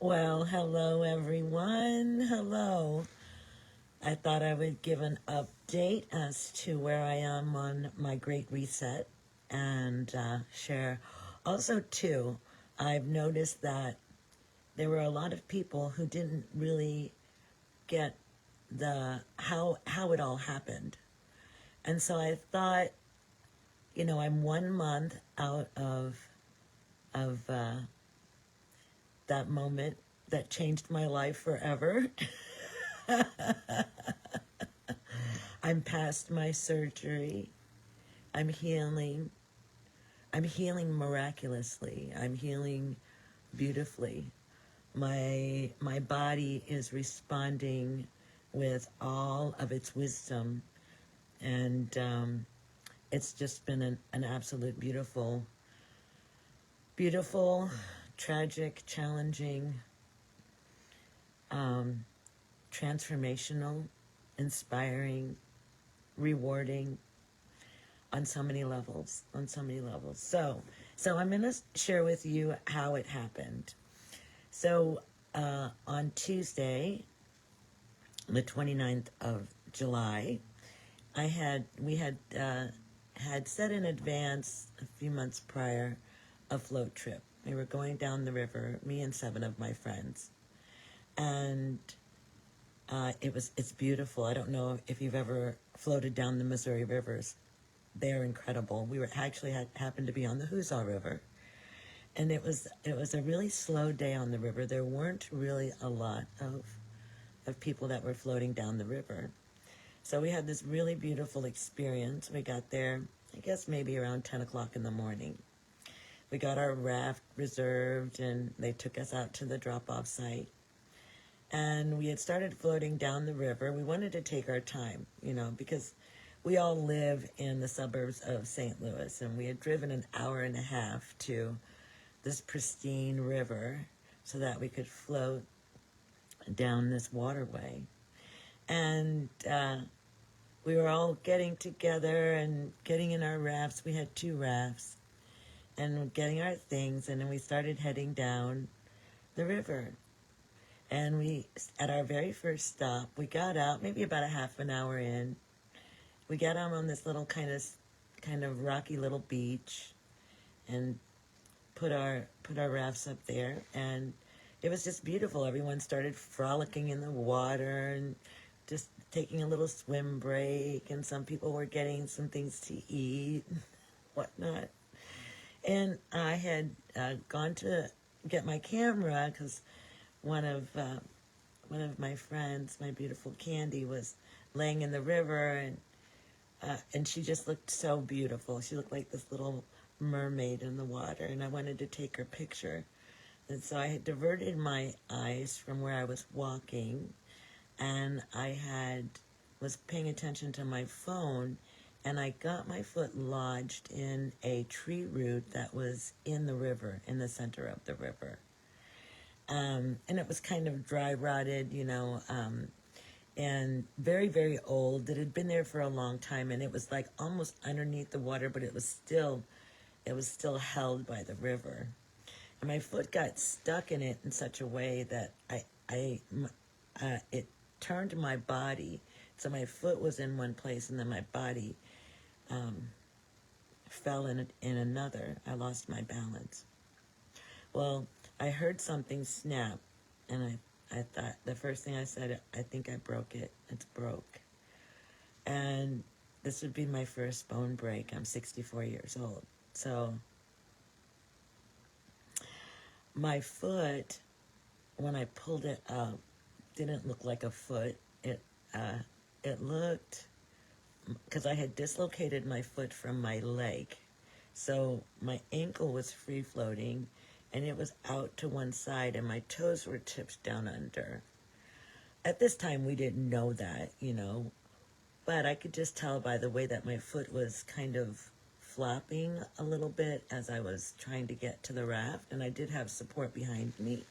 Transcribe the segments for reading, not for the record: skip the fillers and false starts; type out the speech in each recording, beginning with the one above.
Well, hello everyone. Hello. I thought I would give an update as to where I am on my great reset and share. Also, too, I've noticed that there were a lot of people who didn't really get the how it all happened, and so I thought, I'm 1 month out of that moment that changed my life forever. I'm past my surgery. I'm healing. I'm healing miraculously. I'm healing beautifully. My body is responding with all of its wisdom, and it's just been an absolute beautiful, tragic, challenging, transformational, inspiring, rewarding on so many levels. So I'm going to share with you how it happened. So on Tuesday, the 29th of July, we had set in advance a few months prior a float trip. We were going down the river, me and 7 of my friends, and it's beautiful. I don't know if you've ever floated down the Missouri rivers. They're incredible. We were actually happened to be on the Hoosier River, and it was a really slow day on the river. There weren't really a lot of people that were floating down the river. So we had this really beautiful experience. We got there, I guess maybe around 10 o'clock in the morning. We got our raft reserved, and they took us out to the drop-off site. And we had started floating down the river. We wanted to take our time, because we all live in the suburbs of St. Louis, and we had driven an hour and a half to this pristine river so that we could float down this waterway. And we were all getting together and getting in our rafts. We had 2 rafts, and getting our things, and then we started heading down the river. And at our very first stop, we got out maybe about a half an hour in. We got out on this little kind of rocky little beach, and put our rafts up there, and it was just beautiful. Everyone started frolicking in the water and just taking a little swim break, and some people were getting some things to eat, whatnot. And I had gone to get my camera because one of my friends, my beautiful Candy, was laying in the river, and she just looked so beautiful. She looked like this little mermaid in the water, and I wanted to take her picture. And so I had diverted my eyes from where I was walking, and was paying attention to my phone, and I got my foot lodged in a tree root that was in the river, in the center of the river. And it was kind of dry rotted, and very, very old. It had been there for a long time, and it was like almost underneath the water, but it was still held by the river. And my foot got stuck in it in such a way that it turned my body. So my foot was in one place, and then my body fell in another. I lost my balance. Well, I heard something snap, and I thought, the first thing I said, I think I broke it. It's broke. And this would be my first bone break. I'm 64 years old. So my foot, when I pulled it up, didn't look like a foot. It looked, because I had dislocated my foot from my leg. So my ankle was free floating, and it was out to one side, and my toes were tipped down under. At this time, we didn't know that, but I could just tell by the way that my foot was kind of flopping a little bit as I was trying to get to the raft, and I did have support behind me.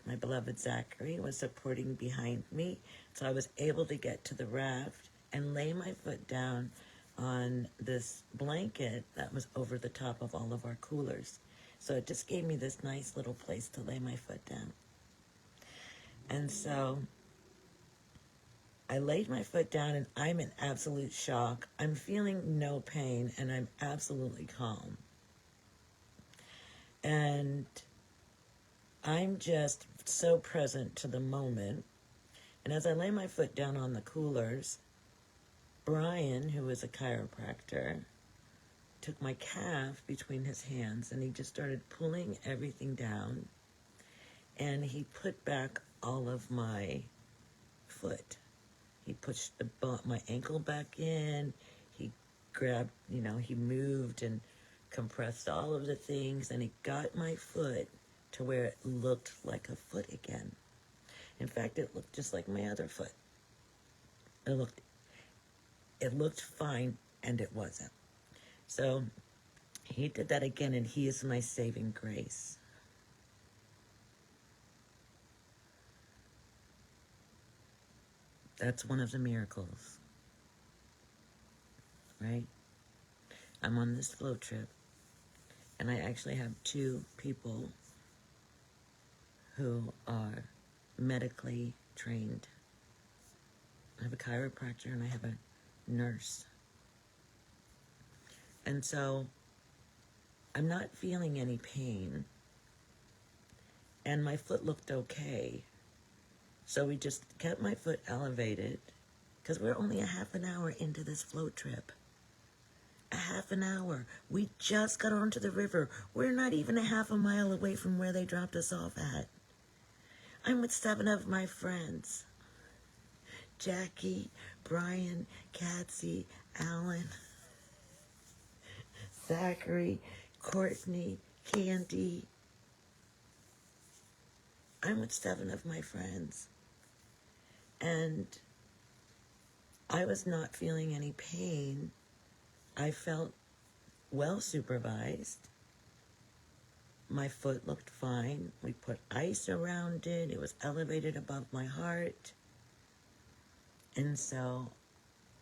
My beloved Zachary was supporting behind me, so I was able to get to the raft and lay my foot down on this blanket that was over the top of all of our coolers. So it just gave me this nice little place to lay my foot down. And so I laid my foot down and I'm in absolute shock. I'm feeling no pain and I'm absolutely calm. And I'm just so present to the moment. And as I lay my foot down on the coolers, Brian, who is a chiropractor, took my calf between his hands and he just started pulling everything down. And he put back all of my foot. He pushed my ankle back in. He grabbed, he moved and compressed all of the things, and he got my foot to where it looked like a foot again. In fact, it looked just like my other foot. It looked fine, and it wasn't. So he did that again, and he is my saving grace. That's one of the miracles, right? I'm on this float trip, and I actually have 2 people who are medically trained. I have a chiropractor and I have a nurse. And so I'm not feeling any pain, and my foot looked okay. So we just kept my foot elevated because we're only a half an hour into this float trip. A half an hour. We just got onto the river. We're not even a half a mile away from where they dropped us off at. I'm with 7 of my friends. Jackie, Brian, Katsy, Alan, Zachary, Courtney, Candy. I'm with 7 of my friends. And I was not feeling any pain. I felt well supervised. My foot looked fine. We put ice around it. It was elevated above my heart. And so,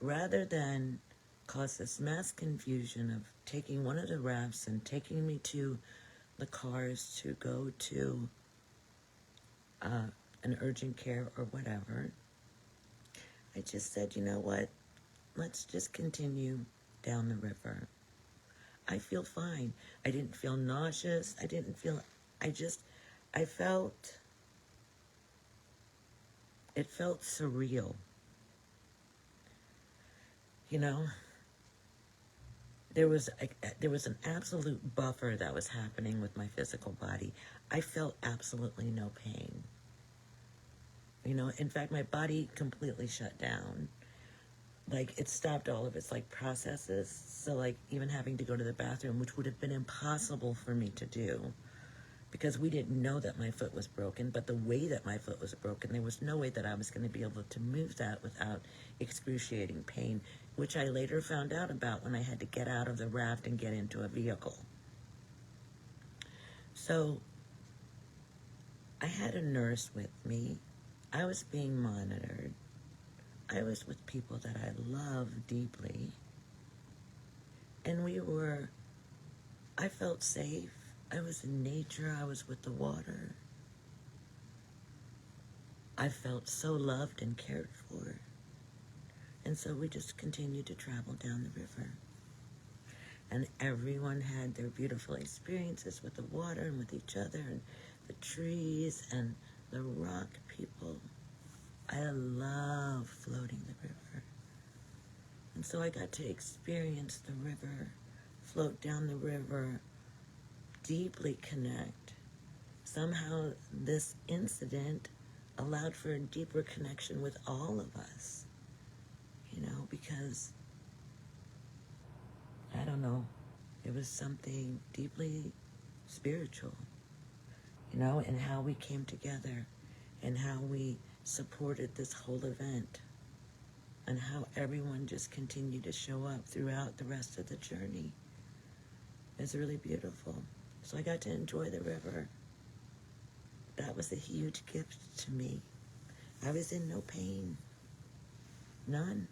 rather than cause this mass confusion of taking one of the rafts and taking me to the cars to go to an urgent care or whatever, I just said, you know what? Let's just continue down the river. I feel fine. I didn't feel nauseous. I felt, it felt surreal. There was an absolute buffer that was happening with my physical body. I felt absolutely no pain. In fact, my body completely shut down. Like, it stopped all of its, processes. So, even having to go to the bathroom, which would have been impossible for me to do, because we didn't know that my foot was broken, but the way that my foot was broken, there was no way that I was going to be able to move that without excruciating pain, which I later found out about when I had to get out of the raft and get into a vehicle. So, I had a nurse with me. I was being monitored. I was with people that I love deeply. And I felt safe. I was in nature. I was with the water. I felt so loved and cared for. And so we just continued to travel down the river. And everyone had their beautiful experiences with the water and with each other and the trees and the rock people. I love floating the river. And so I got to experience the river, float down the river, deeply connect. Somehow this incident allowed for a deeper connection with all of us, because, I don't know, it was something deeply spiritual, and how we came together and how we supported this whole event and how everyone just continued to show up throughout the rest of the journey. It's really beautiful. So I got to enjoy the river. That was a huge gift to me. I was in no pain. None.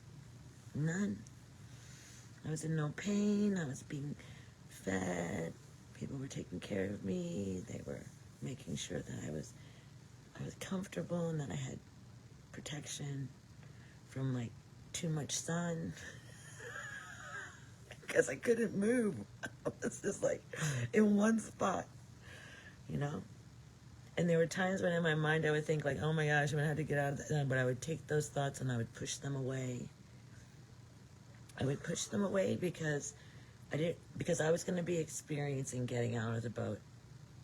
I was in no pain. I was being fed, people were taking care of me. They were making sure that I was comfortable and that I had protection from like too much sun because I couldn't move. I was just like in one spot, you know. And there were times when in my mind I would think like, oh my gosh, I'm gonna have to get out of that. But I would take those thoughts and I would push them away. I would push them away because I was going to be experiencing getting out of the boat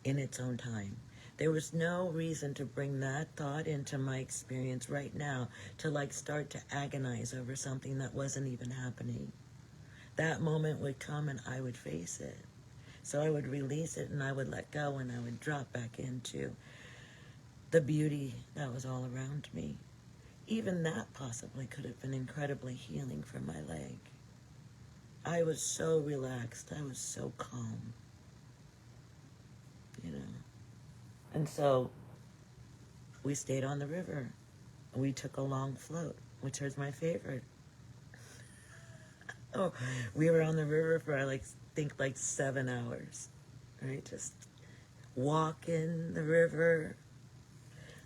in its own time. There was no reason to bring that thought into my experience right now to like start to agonize over something that wasn't even happening. That moment would come and I would face it. So I would release it and I would let go and I would drop back into the beauty that was all around me. Even that possibly could have been incredibly healing for my leg. I was so relaxed. I was so calm. You know. And so we stayed on the river. We took a long float, which was my favorite. Oh, we were on the river for I think 7 hours. Right? Just walking the river,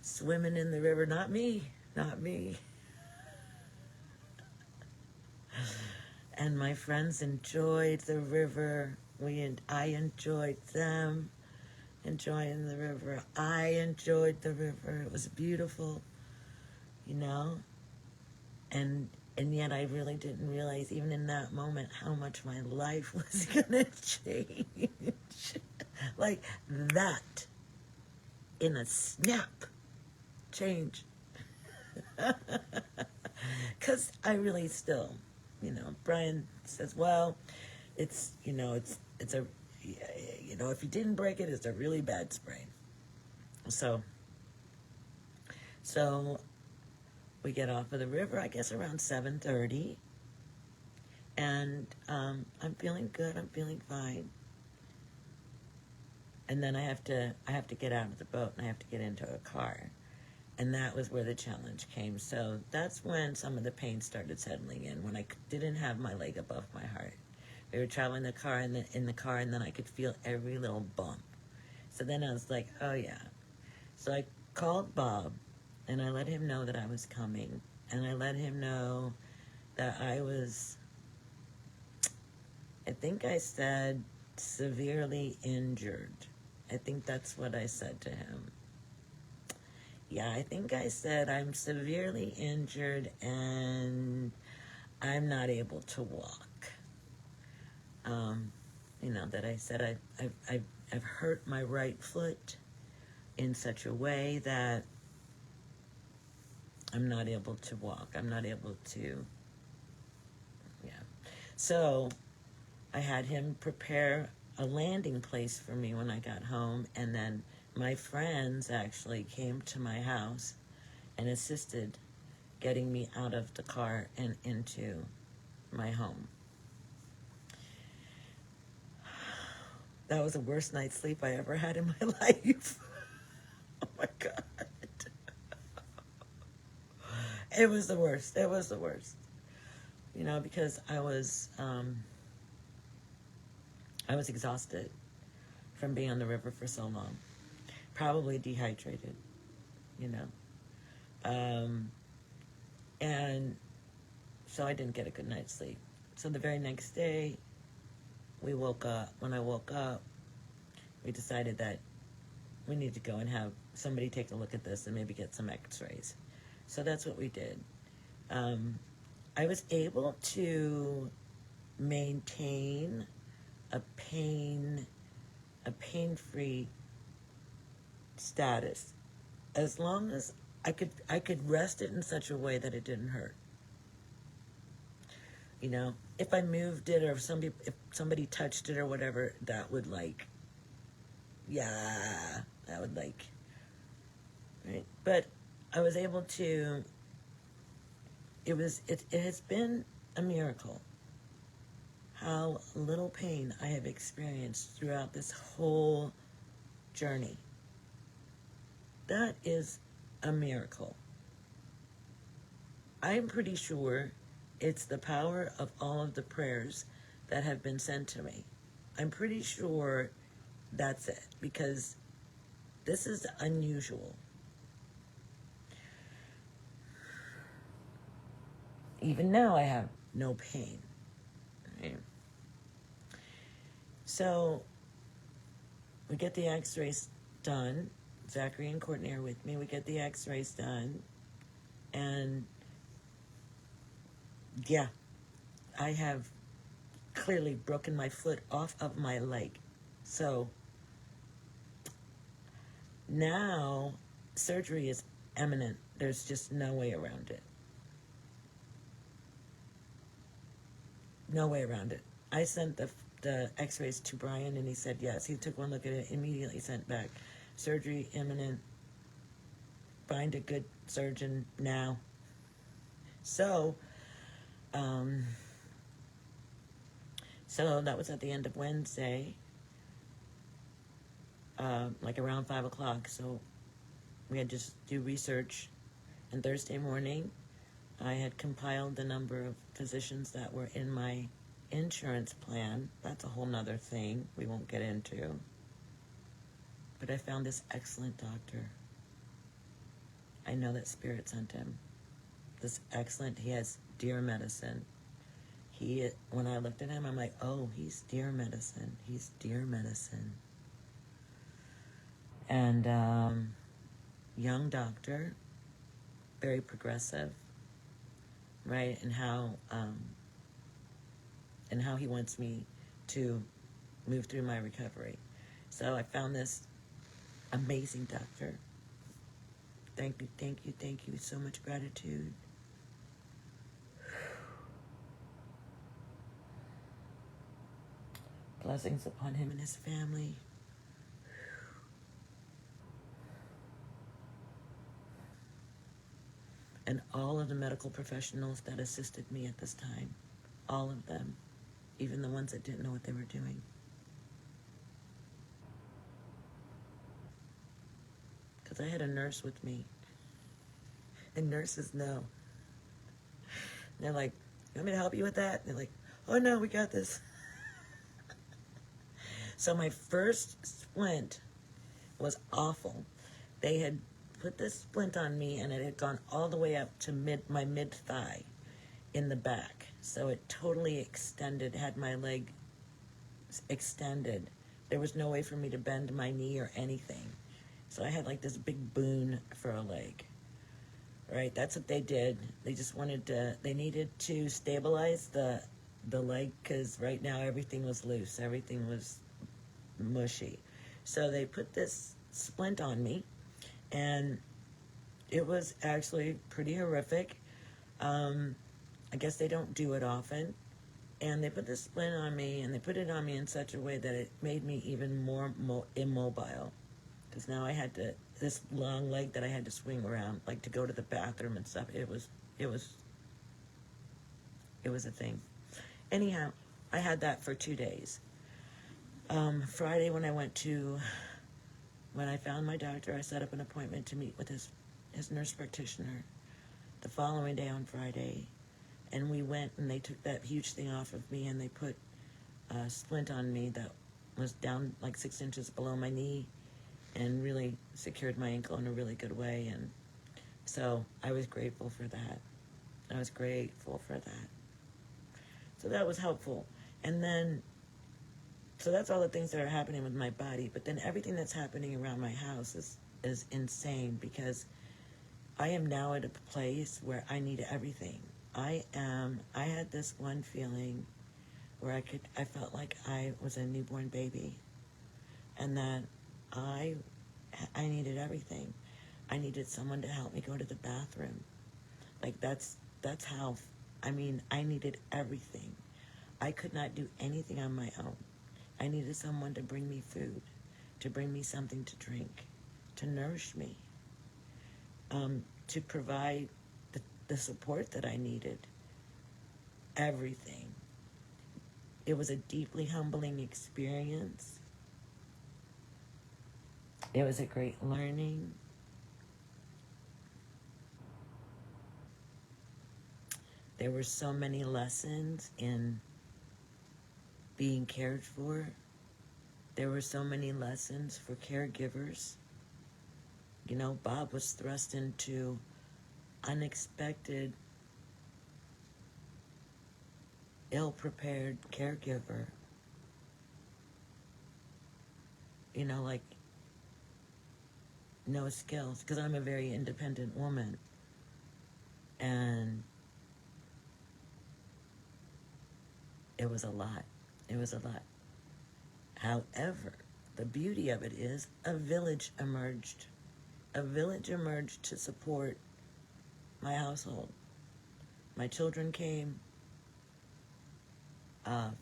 swimming in the river. Not me. Not me. And my friends enjoyed the river. I enjoyed them enjoying the river. I enjoyed the river. It was beautiful, you know. And yet I really didn't realize, even in that moment, how much my life was gonna change. Like that, in a snap, change. Because I really still, you know, Brian says, well, it's a, you know, if you didn't break it, it's a really bad sprain. So we get off of the river, I guess around 7:30, and I'm feeling good. I'm feeling fine. And then I have to get out of the boat and I have to get into a car. And that was where the challenge came. So that's when some of the pain started settling in, when I didn't have my leg above my heart. We were traveling in the car, and then I could feel every little bump. So then I was like, oh yeah. So I called Bob, and I let him know that I was coming. And I let him know that I was, I think I said, severely injured. I think that's what I said to him. Yeah, I think I said I'm severely injured and I'm not able to walk. You know, that I said I've hurt my right foot in such a way that I'm not able to walk. I'm not able to, yeah. So I had him prepare a landing place for me when I got home, and then my friends actually came to my house and assisted getting me out of the car and into my home. That was the worst night's sleep I ever had in my life. Oh my God. It was the worst. It was the worst. You know, because I was exhausted from being on the river for so long. Probably dehydrated, you know. And so I didn't get a good night's sleep. So the very next day, we woke up. When I woke up, we decided that we need to go and have somebody take a look at this and maybe get some x-rays. So that's what we did. I was able to maintain a pain-free status as long as I could rest it in such a way that it didn't hurt. You know, if I moved it, or if somebody touched it or whatever, that would that would right? But I was able to, it has been a miracle how little pain I have experienced throughout this whole journey. That is a miracle. I'm pretty sure it's the power of all of the prayers that have been sent to me. I'm pretty sure That's it. Because this is unusual. Even now, I have no pain. Right? So we get the x-rays done. Zachary and Courtney are with me. We get the x-rays done. And yeah, I have clearly broken my foot off of my leg. So now surgery is imminent. There's just no way around it. No way around it. I sent the x-rays to Brian and he said yes. He took one look at it, immediately sent back. Surgery imminent. Find a good surgeon now. So, so that was at the end of Wednesday, like around 5 o'clock. So we had to just do research. And Thursday morning, I had compiled the number of physicians that were in my insurance plan. That's a whole nother thing we won't get into. But I found this excellent doctor. I know that Spirit sent him. This excellent, he has deer medicine. When I looked at him, I'm like, oh, he's deer medicine. He's deer medicine. And young doctor, very progressive, right? And how he wants me to move through my recovery. So I found this amazing doctor. Thank you, thank you, thank you. So much gratitude. Blessings upon him and his family. And all of the medical professionals that assisted me at this time. All of them. Even the ones that didn't know what they were doing. Because I had a nurse with me. And nurses know. They're like, you want me to help you with that? And they're like, oh no, we got this. So my first splint was awful. They had put this splint on me and it had gone all the way up to my mid-thigh in the back. So it totally extended, had my leg extended. There was no way for me to bend my knee or anything. So I had like this big boon for a leg. Right, that's what they did. They just they needed to stabilize the leg because right now everything was loose. Everything was mushy. So they put this splint on me and it was actually pretty horrific. I guess they don't do it often. And they put this splint on me and they put it on me in such a way that it made me even more immobile. Because now I had this long leg that I had to swing around, like to go to the bathroom and stuff. It was a thing. Anyhow, I had that for 2 days. Friday when I found my doctor, I set up an appointment to meet with his nurse practitioner the following day on Friday. And we went and they took that huge thing off of me and they put a splint on me that was down like 6 inches below my knee and really secured my ankle in a really good way. And so I was grateful for that. So that was helpful. And then, so that's all the things that are happening with my body. But then everything that's happening around my house is insane because I am now at a place where I need everything. I had this one feeling where I felt like I was a newborn baby and that I needed everything. I needed someone to help me go to the bathroom. Like that's how, I needed everything. I could not do anything on my own. I needed someone to bring me food, to bring me something to drink, to nourish me, to provide the support that I needed. Everything. It was a deeply humbling experience. It was a great learning. There were so many lessons in being cared for. There were so many lessons for caregivers. You know, Bob was thrust into unexpected, ill-prepared caregiver. You know, like, no skills, because I'm a very independent woman. And it was a lot. It was a lot. However, the beauty of it is a village emerged. A village emerged to support my household. My children came.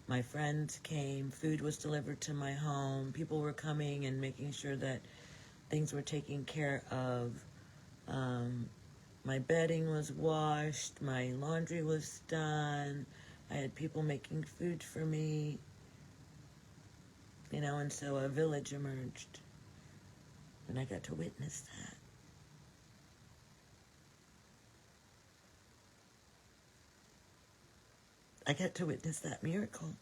My friends came. Food was delivered to my home. People were coming and making sure that things were taken care of. My bedding was washed. My laundry was done. I had people making food for me. You know, and so a village emerged. And I got to witness that. I got to witness that miracle.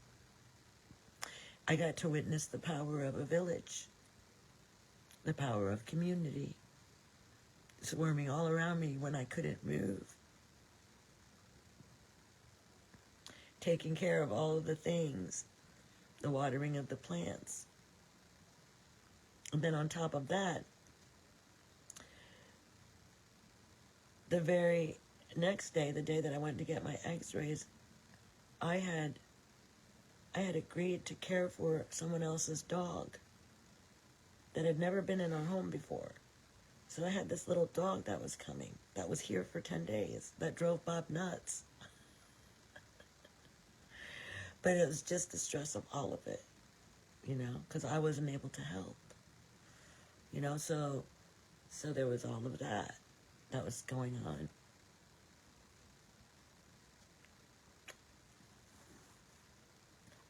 I got to witness the power of a village, the power of community, swarming all around me when I couldn't move, taking care of all of the things, the watering of the plants. And then on top of that, the very next day, the day that I went to get my x-rays, I had agreed to care for someone else's dog that had never been in our home before. So I had this little dog that was coming, that was here for 10 days, that drove Bob nuts. But it was just the stress of all of it, you know, because I wasn't able to help. You know, so there was all of that was going on.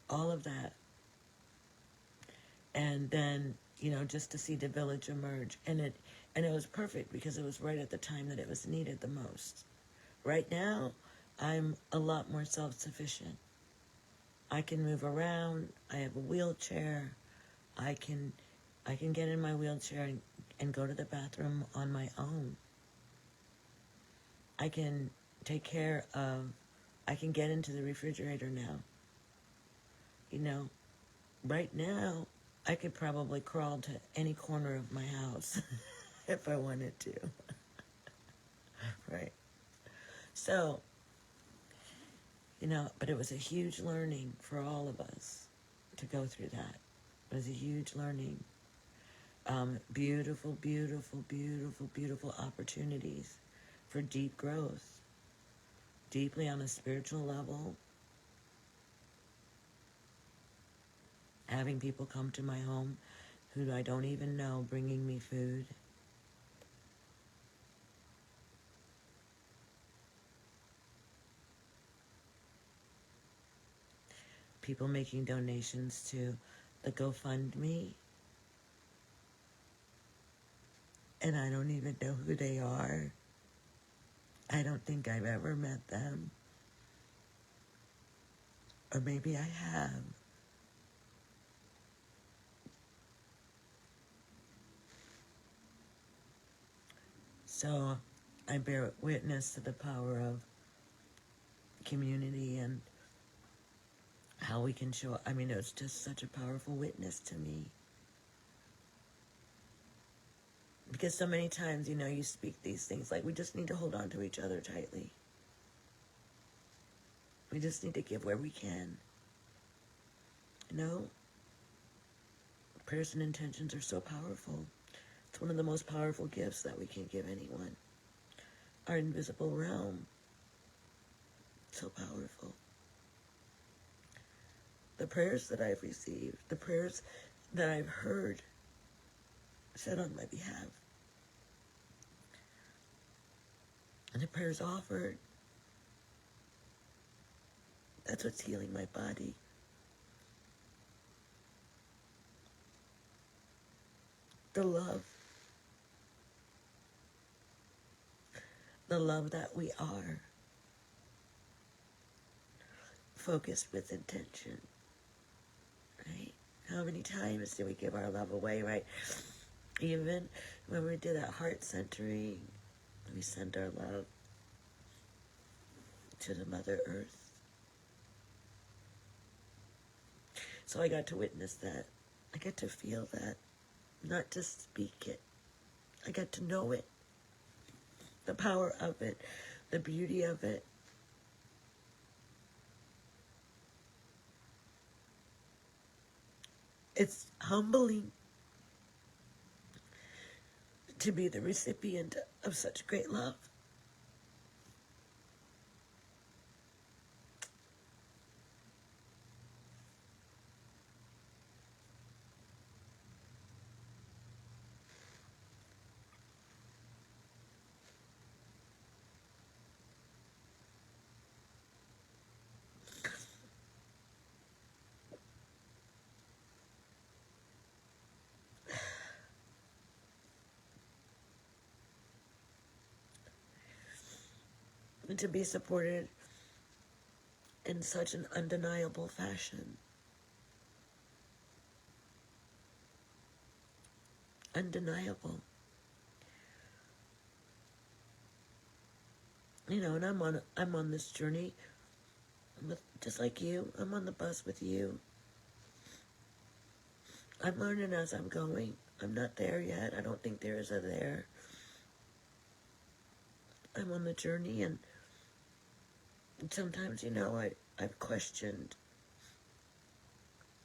All of that. And then, you know, just to see the village emerge. And it was perfect because it was right at the time that it was needed the most. Right now, I'm a lot more self-sufficient. I can move around. I have a wheelchair. I can get in my wheelchair and go to the bathroom on my own. I can I can get into the refrigerator now. You know, right now, I could probably crawl to any corner of my house if I wanted to. Right? So, you know, but it was a huge learning for all of us to go through that. It was a huge learning. Beautiful, beautiful, beautiful, beautiful opportunities for deep growth, deeply on a spiritual level. Having people come to my home who I don't even know, bringing me food. People making donations to the GoFundMe. And I don't even know who they are. I don't think I've ever met them. Or maybe I have. So I bear witness to the power of community and how we can show. I mean, it's just such a powerful witness to me. Because so many times, you know, you speak these things like we just need to hold on to each other tightly. We just need to give where we can. You know? Prayers and intentions are so powerful. It's one of the most powerful gifts that we can give anyone. Our invisible realm. So powerful. The prayers that I've received, the prayers that I've heard said on my behalf, and the prayers offered, that's what's healing my body. The love that we are, focused with intention, right? How many times do we give our love away, right? Even when we do that heart centering, we send our love to the Mother Earth. So I got to witness that. I got to feel that, not to speak it. I got to know it, the power of it, the beauty of it. It's humbling to be the recipient of such great love. And to be supported in such an undeniable fashion. Undeniable. You know, and I'm on this journey with, just like you. I'm on the bus with you. I'm learning as I'm going. I'm not there yet. I don't think there is a there. I'm on the journey, and sometimes, you know, I've questioned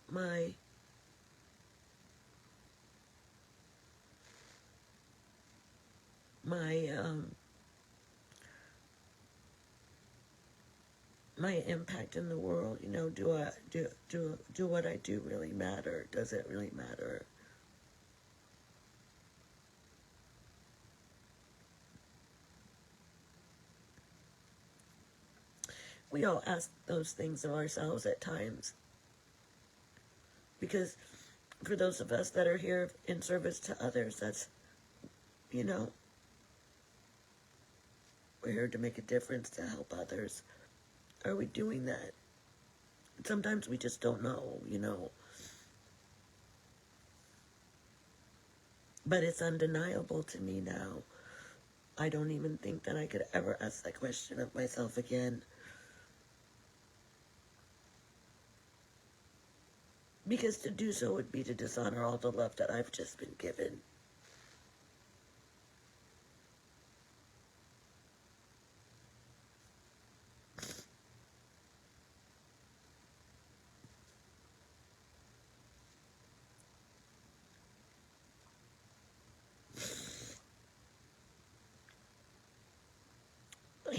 my my impact in the world. You know, do what I do really matter? Does it really matter? We all ask those things of ourselves at times, because for those of us that are here in service to others, that's, you know, we're here to make a difference, to help others. Are we doing that? Sometimes we just don't know, you know. But it's undeniable to me now. I don't even think that I could ever ask that question of myself again. Because to do so would be to dishonor all the love that I've just been given.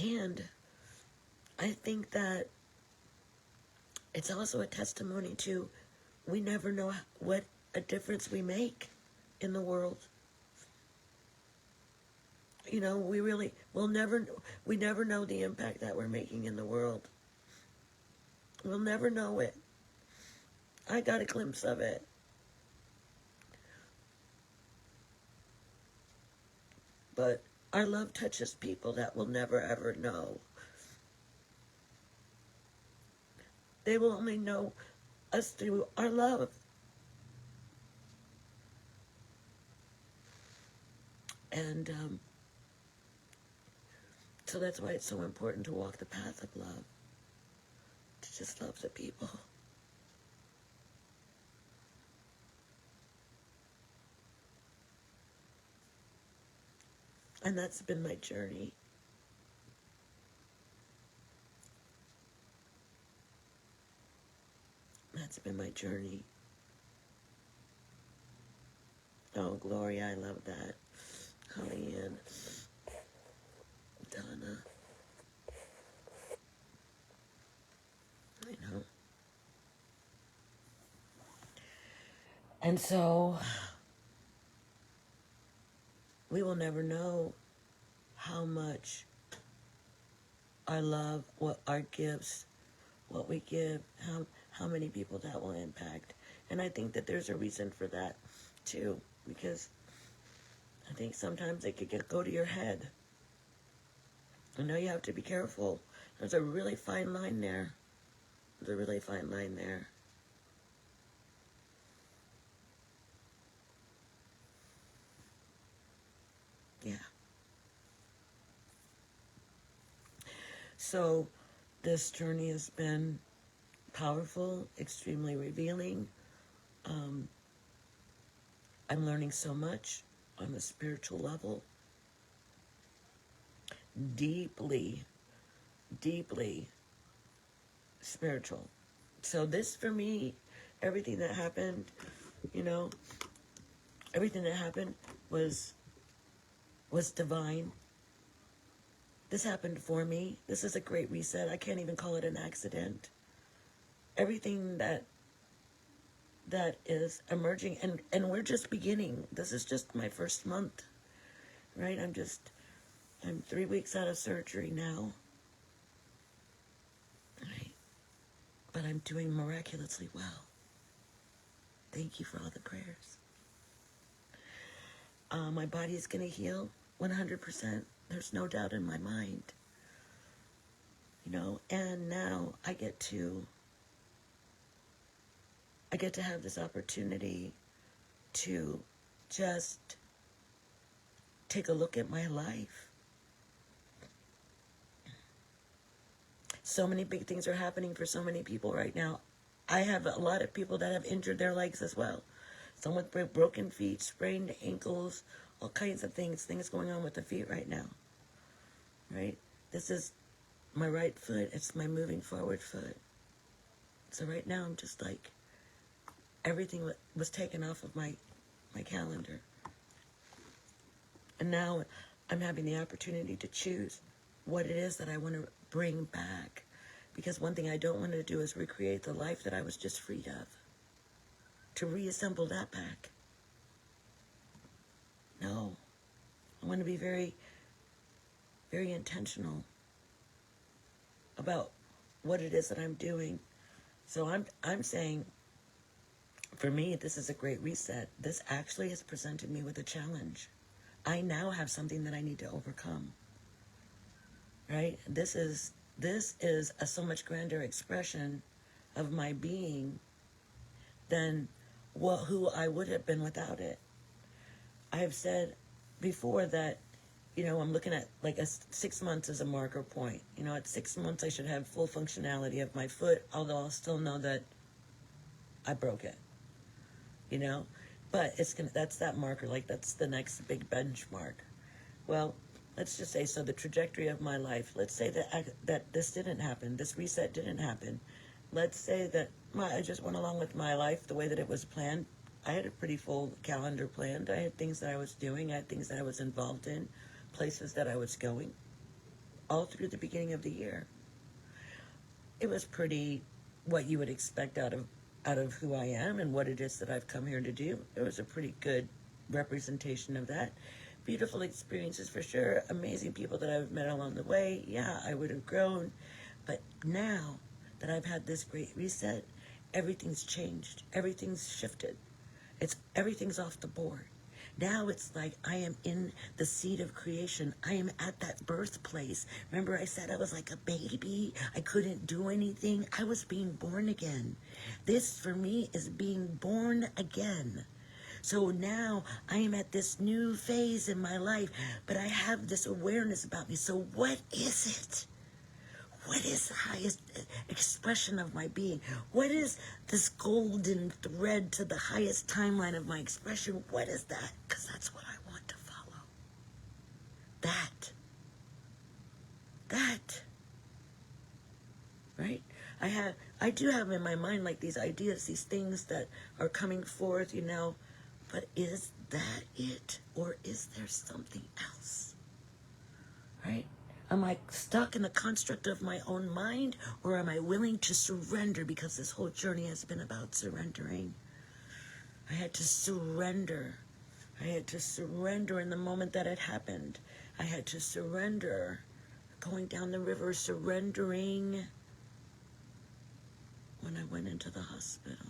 And I think that it's also a testimony to, we never know what a difference we make in the world. You know, we never know the impact that we're making in the world. We'll never know it. I got a glimpse of it. But our love touches people that will never ever know. They will only know us through our love. And so that's why it's so important to walk the path of love. To just love the people. And that's been my journey. That's been my journey. Oh, Gloria, I love that. Holly-Ann. Donna. I know. And so, we will never know how much our love, what our gifts, what we give, how many people that will impact. And I think that there's a reason for that, too, because I think sometimes it could go to your head. I know you have to be careful. There's a really fine line there. There's a really fine line there. So this journey has been powerful, extremely revealing. Um, I'm learning so much on a spiritual level. Deeply, deeply spiritual. So this for me, everything that happened, you know, everything that happened was divine. This happened for me. This is a great reset. I can't even call it an accident. Everything that is emerging, and we're just beginning. This is just my first month, right? I'm 3 weeks out of surgery now, right? But I'm doing miraculously well. Thank you for all the prayers. My body is going to heal 100%. There's no doubt in my mind, and now I get to have this opportunity to just take a look at my life. So many big things are happening for so many people right now. I have a lot of people that have injured their legs as well. Some with broken feet, sprained ankles, all kinds of things going on with the feet right now, right? This is my right foot. It's my moving forward foot. So right now I'm just like, everything was taken off of my calendar. And now I'm having the opportunity to choose what it is that I want to bring back. Because one thing I don't want to do is recreate the life that I was just freed of. To reassemble that back. No. I want to be very, very intentional about what it is that I'm doing. So I'm saying, for me, this is a great reset. This actually has presented me with a challenge. I now have something that I need to overcome. Right? This is a so much grander expression of my being than who I would have been without it. I have said before that, I'm looking at like 6 months as a marker point. At 6 months I should have full functionality of my foot, although I'll still know that I broke it. But that's that marker, like that's the next big benchmark. Well, let's just say, so the trajectory of my life, let's say that this didn't happen, this reset didn't happen. Let's say that I just went along with my life the way that it was planned. I had a pretty full calendar planned. I had things that I was doing. I had things that I was involved in, places that I was going, all through the beginning of the year. It was pretty what you would expect out of who I am and what it is that I've come here to do. It was a pretty good representation of that. Beautiful experiences for sure. Amazing people that I've met along the way. Yeah, I would have grown. But now that I've had this great reset, everything's changed. Everything's shifted. Everything's off the board. Now it's like I am in the seed of creation. I am at that birthplace. Remember I said I was like a baby? I couldn't do anything. I was being born again. This for me is being born again. So now I am at this new phase in my life, but I have this awareness about me. So what is it? What is the highest expression of my being? What is this golden thread to the highest timeline of my expression? What is that? Because that's what I want to follow. That. Right? I do have in my mind like these ideas, these things that are coming forth, but is that it? Or is there something else? Right? Am I stuck in the construct of my own mind, or am I willing to surrender? Because this whole journey has been about surrendering. I had to surrender. I had to surrender in the moment that it happened. I had to surrender. Going down the river, surrendering when I went into the hospital.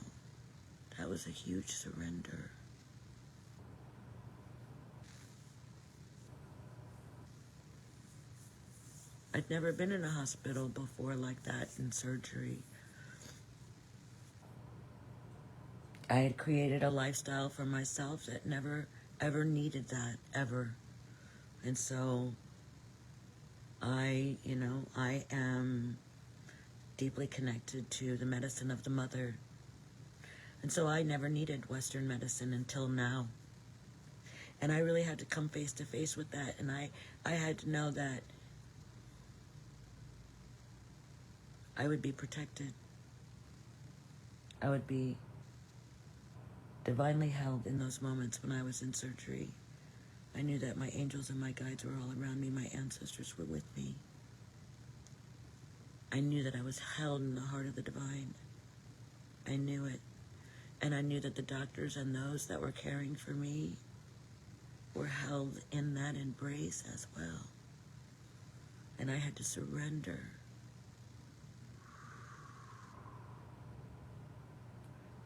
That was a huge surrender. I'd never been in a hospital before like that in surgery. I had created a lifestyle for myself that never, ever needed that, ever. And so I am deeply connected to the medicine of the mother. And so I never needed Western medicine until now. And I really had to come face to face with that. And I had to know that I would be protected. I would be divinely held in those moments when I was in surgery. I knew that my angels and my guides were all around me. My ancestors were with me. I knew that I was held in the heart of the divine. I knew it. And I knew that the doctors and those that were caring for me were held in that embrace as well. And I had to surrender.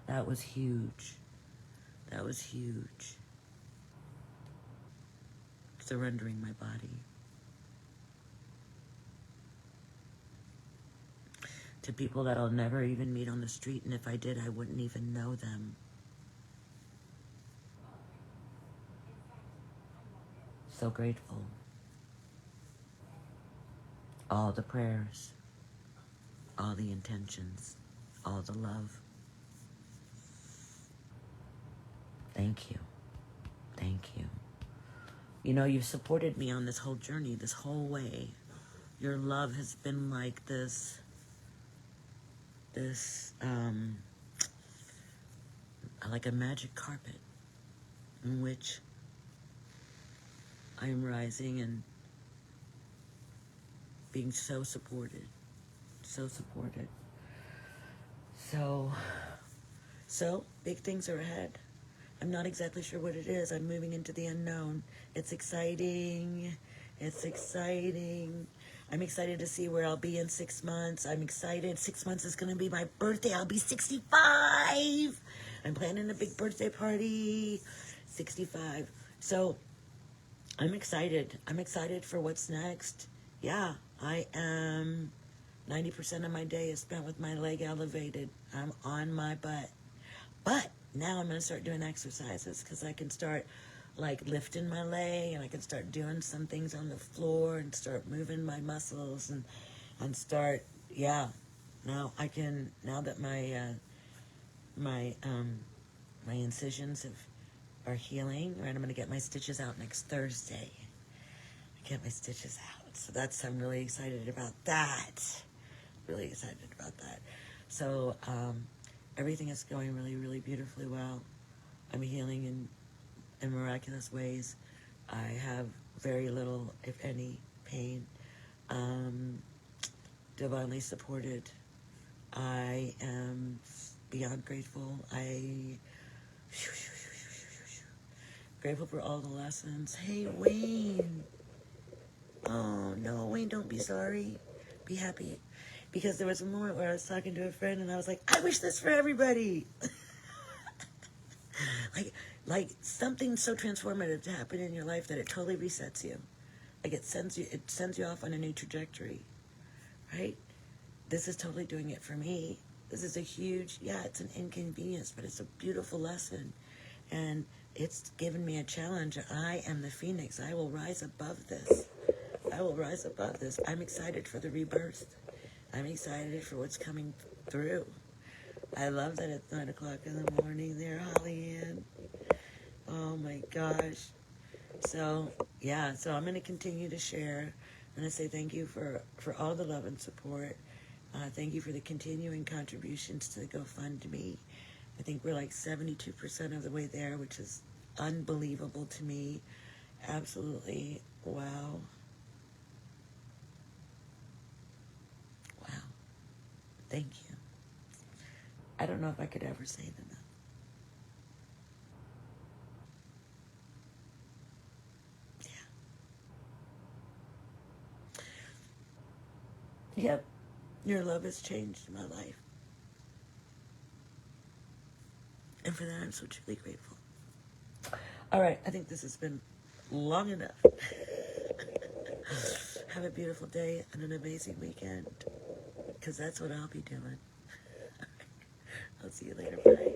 That was huge. That was huge. Surrendering my body to people that I'll never even meet on the street, and if I did, I wouldn't even know them. So grateful. All the prayers, all the intentions, all the love. Thank you. Thank you. You know, you've supported me on this whole journey, this whole way. Your love has been like this, like a magic carpet in which I am rising and being so supported, so supported. So big things are ahead. I'm not exactly sure what it is. I'm moving into the unknown. It's exciting. It's exciting. I'm excited to see where I'll be in 6 months. I'm excited. 6 months is going to be my birthday. I'll be 65. I'm planning a big birthday party. 65. So I'm excited. I'm excited for what's next. Yeah, I am. 90% of my day is spent with my leg elevated. I'm on my butt. But now I'm going to start doing exercises because I can start like lifting my leg, and I can start doing some things on the floor and start moving my muscles and start, yeah. Now that my incisions are healing, right? I'm going to get my stitches out next Thursday. Get my stitches out. So I'm really excited about that. Really excited about that. So, everything is going really, really beautifully well. I'm healing in miraculous ways. I have very little, if any, pain. Divinely supported. I am beyond grateful. Grateful for all the lessons. Hey, Wayne. Oh, no, Wayne, don't be sorry. Be happy. Because there was a moment where I was talking to a friend and I was like, I wish this for everybody. like something so transformative to happen in your life that it totally resets you. Like it sends you off on a new trajectory, right? This is totally doing it for me. This is a huge, it's an inconvenience, but it's a beautiful lesson. And it's given me a challenge. I am the phoenix. I will rise above this. I will rise above this. I'm excited for the rebirth. I'm excited for what's coming through. I love that it's 9 o'clock in the morning there, Holly Ann. Oh my gosh. So I'm going to continue to share. I'm going to say thank you for all the love and support. Thank you for the continuing contributions to the GoFundMe. I think we're like 72% of the way there, which is unbelievable to me. Absolutely. Wow. Wow. Thank you. I don't know if I could ever say it enough. Yeah. Yep. Your love has changed my life. And for that, I'm so truly grateful. All right. I think this has been long enough. Have a beautiful day and an amazing weekend. Because that's what I'll be doing. I'll see you later. Bye.